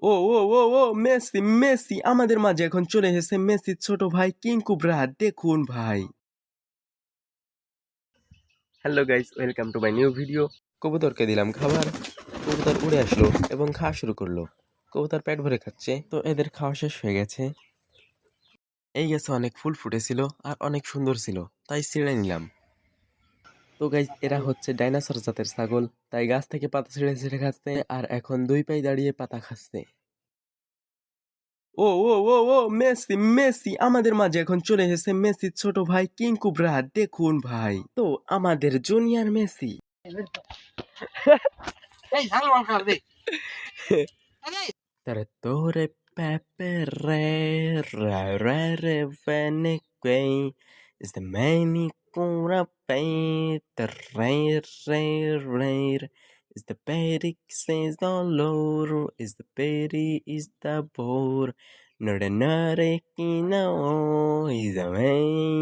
ও ও ও ও Messi Messi আমাদের মাঝে এখন চলে এসেছে মেসির ছোট ভাই কিংকু ব্রা, দেখুন ভাই। Hello guys, welcome to my new video. কবুতরকে দিলাম খাবার, কবুতর উড়ে আসলো এবং খাওয়া শুরু করলো। কবুতর পেট ভরে খাচ্ছে, তো এদের খাওয়া শেষ হয়ে গেছে। এই গাছে অনেক ফুল ফুটেছিল আর অনেক সুন্দর ছিল, তাই ছিঁড়ে নিলাম। তো গাইস, এরা হচ্ছে ডাইনোসর জাতের ছাগল, তাই গাছ থেকে পাতা ছিঁড়ে ছিঁড়ে খাচ্ছে আর এখন দুই পায়ে দাঁড়িয়ে পাতা খাচ্ছে। ও ও ও ও মেসি মেসি আমাদের মাঝে এখন চলে এসেছে মেসির ছোট ভাই কিংকু ব্রা, দেখুন ভাই। তো আমাদের junior Messi. Trattore pepe re vene quay is the many cura pay the rare is the pedic says the lore is the pedi is the bore not another kino is the way